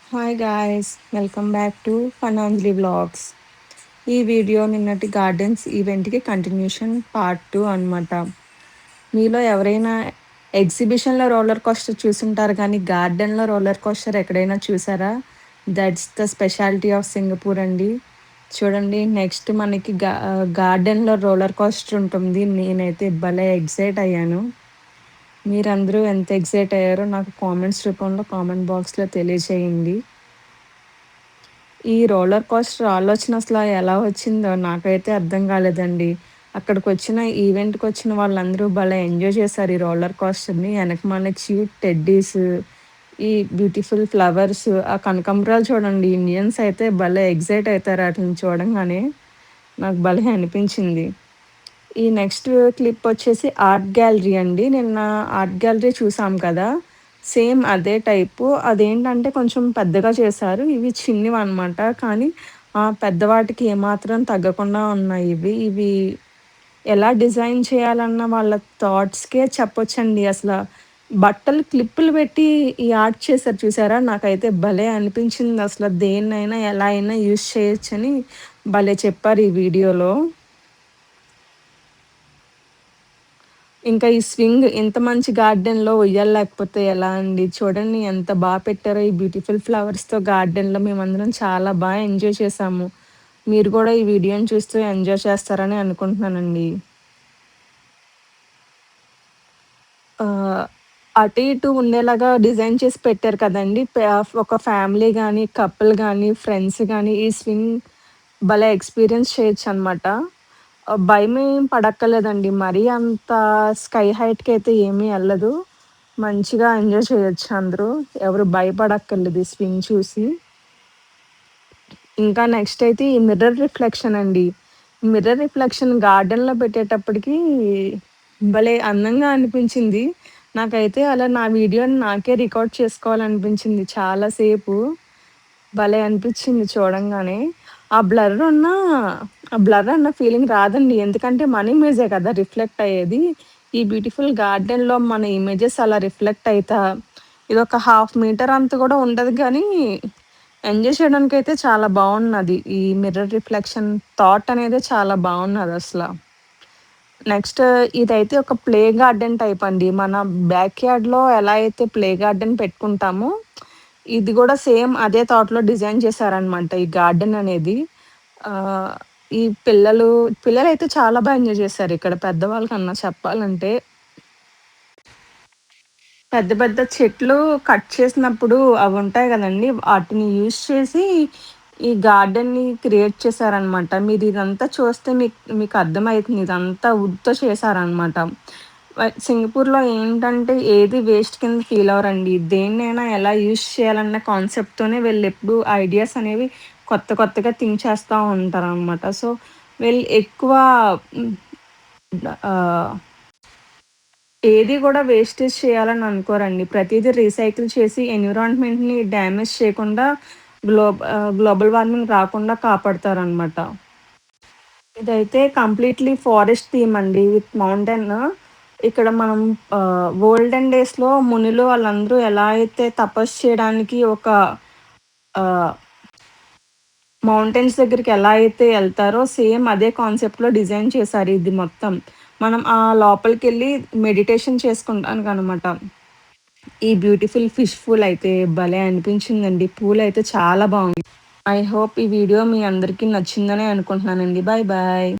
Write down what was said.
Hi guys, welcome back to ఫనాంజ్లీ vlogs. ఈ video నిన్నటి గార్డెన్స్ ఈవెంట్‌కి కంటిన్యూషన్ పార్ట్ 2 అనమాట. మీలో ఎవరైనా ఎగ్జిబిషన్‌లో రోలర్ కోస్టర్ చూసుంటారు కానీ, గార్డెన్‌లో రోలర్ కోస్టర్ ఎక్కడైనా చూసారా? That's the speciality of Singapore అండి. చూడండి నెక్స్ట్ మనకి గార్డెన్‌లో రోలర్ కోస్టర్ ఉంటుంది. నేనైతే భలే ఎక్సైట్ అయ్యాను. మీరందరూ ఎంత ఎక్సైట్ అయ్యారో నాకు కామెంట్స్ రూపంలో కామెంట్ బాక్స్‌లో తెలియచేయండి. ఈ రోలర్ కోస్టర్ ఆలోచన అసల ఎలా వచ్చిందో నాకైతే అర్థం కాలేదండి. అక్కడికొచ్చిన ఈవెంట్‌కొచ్చిన వాళ్ళందరూ భలే ఎంజాయ్ చేశారు ఈ రోలర్ కోస్టర్‌ని. ఎనకమాల క్యూట్ టెడ్డీస్, ఈ బ్యూటిఫుల్ ఫ్లవర్స్, ఆ కనకంబరాలు చూడండి. ఇండియన్స్ అయితే భలే ఎక్సైట్ అయితారు ఆటిలిని చూడంగానే. నాకు భలే అనిపించింది. ఈ నెక్స్ట్ క్లిప్పొచ్చేసి ఆర్ట్ గ్యాలరీ అండి. నిన్న ఆర్ట్ గ్యాలరీ చూసాం కదా! సేమ్ అదే టైపు. అదేంటంటే కొంచెం పెద్దగా చేశారు. ఇవి చిన్నవన్నమాట. కానీ పెద్దవాటికి ఏమాత్రం తగ్గకుండా ఉన్నాయి ఇవి. ఇవి ఎలా డిజైన్ చేయాలన్న వాళ్ళ థాట్స్‌కే చెప్పొచ్చండి అసల. బట్టలు క్లిప్పులు పెట్టి ఈ ఆర్ట్ చేశారు చూసారా? నాకైతే భలే అనిపించిందసల. దేన్నైనా ఎలా అయినా యూజ్ చేయొచ్చని భలే చెప్పారు ఈ వీడియోలో. ఇంకా ఈ స్వింగ్ ఇంత మంచి గార్డెన్‌లో ఉయ్యాల లేకపోతే ఎలా అండి? చూడండి ఎంత పెట్టారో ఈ బ్యూటిఫుల్ ఫ్లవర్స్‌తో గార్డెన్‌లో మేమందరం చాలా ఎంజాయ్ చేశాము. మీరు గూడా ఈ వీడియోని చూస్తూ ఎంజాయ్ చేస్తారని అనుకుంటున్నానండి. ఆహ్, అటు ఇటు ఉండేలాగా డిజైన్ చేసి పెట్టారు కదండీ! ఒక ఫ్యామిలీ గానీ, కపుల్ గానీ, ఫ్రెండ్స్ గానీ ఈ స్వింగ్ భలే ఎక్స్‌పీరియన్స్ చేయొచ్చనమాట. భయమేం పడక్కర్లేదండి. మరీ అంత స్కై హైట్‌కయితే ఏమీ ఎళ్ళదు. మంచిగా ఎంజాయ్ చేయొచ్చు అందరూ. ఎవరు భయపడక్కర్లేదు ఈ స్వింగ్ చూసి. ఇంకా నెక్స్ట్ అయితే ఈ మిర్రర్ రిఫ్లెక్షన్ అండి. మిర్రర్ రిఫ్లెక్షన్ గార్డెన్‌లో పెట్టేటప్పటికి భలే అందంగా అనిపించింది. నాకైతే అలా నా వీడియోని నాకే రికార్డ్ చేసుకోవాలనిపించింది చాలా సేపు. భలే అనిపించింది చూడంగానే. ఆ బ్లర్ ఉన్నా ఆ బ్లర్ అన్న ఫీలింగ్ రాదండి. ఎందుకంటే మన ఇమేజే కదా రిఫ్లెక్ట్ అయ్యేది. ఈ బ్యూటిఫుల్ గార్డెన్‌లో మన ఇమేజెస్ అలా రిఫ్లెక్ట్ అయితా ఇదొక హాఫ్ మీటర్ అంత కూడా ఉండదు గానీ, ఎంజాయ్ చేయడానికైతే చాలా బావున్నది. ఈ మిర్రర్ రిఫ్లెక్షన్ థాట్ అనేదే చాలా బావున్నదసల. నెక్స్ట్ ఇదైతే ఒక ప్లే గార్డెన్ టైప్ అండి. మన బ్యాక్ యార్డ్‌లో ఎలా అయితే ప్లే గార్డెన్ పెట్టుకుంటామో, ఇది గూడా సేమ్ అదే థాట్‌లో డిజైన్ చేశారనమాట ఈ గార్డెన్ అనేది. ఆహ్, ఈ పిల్లలైతే చాలా ఎంజాయ్ చేశారు ఇక్కడ పెద్దవాళ్ళ కన్నా చెప్పాలంటే. పెద్ద పెద్ద చెట్లు కట్ చేసినప్పుడు అవుంటాయి గదండీ! ఆటిని యూజ్ చేసి ఈ గార్డెన్‌ని క్రియేట్ చేశారనమాట. మీరిదంతా చూస్తే మీకు అర్థమైతుంది. ఇదంతా వుడ్‌తో చేశారనమాట. సింగపూర్‌లో ఏంటంటే ఏది వేస్ట్ కింద ఫీల్ అవ్వరండి. దేన్నైనా ఎలా యూజ్ చేయాలన్న కాన్సెప్ట్‌తోనే వీళ్ళెప్పుడు ఐడియాస్ అనేవి కొత్త కొత్తగా థింక్ చేస్తా ఉంటారనమాట. సో, వీళ్ళు ఎక్కువ హ్మ్. ఆహ్ ఏది గూడా వేస్టేజ్ చేయాలని అనుకోరండి. ప్రతీదీ రీసైకిల్ చేసి ఎన్విరాన్మెంట్‌ని డ్యామేజ్ చేయకుండా గ్లోబల్ వార్మింగ్ రాకుండా కాపాడతారనమాట. ఇదైతే కంప్లీట్‌లీ ఫారెస్ట్ థీమ్ అండి విత్ మౌంటైన్. ఇక్కడ మనం ఓల్డెన్ డేస్‌లో మునులు వాళ్ళందరూ ఎలా అయితే తపస్సు చేయడానికి ఒక ఆహ్, మౌంటైన్స్ దగ్గరికి ఎలా అయితే ఎళ్తారో సేమ్ అదే కాన్సెప్ట్‌లో డిజైన్ చేశారు ఇది మొత్తం. మనం లోపలికెళ్ళి మెడిటేషన్ చేసుకుంటానికనమాట. ఈ బ్యూటిఫుల్ ఫిష్ పూల్ అయితే భలే అనిపించిందండి. పూలయితే చాలా బావుంది. ఐ హోప్ ఈ వీడియో మీ అందరికి నచ్చిందనే అనుకుంటున్నానండి. Bye bye.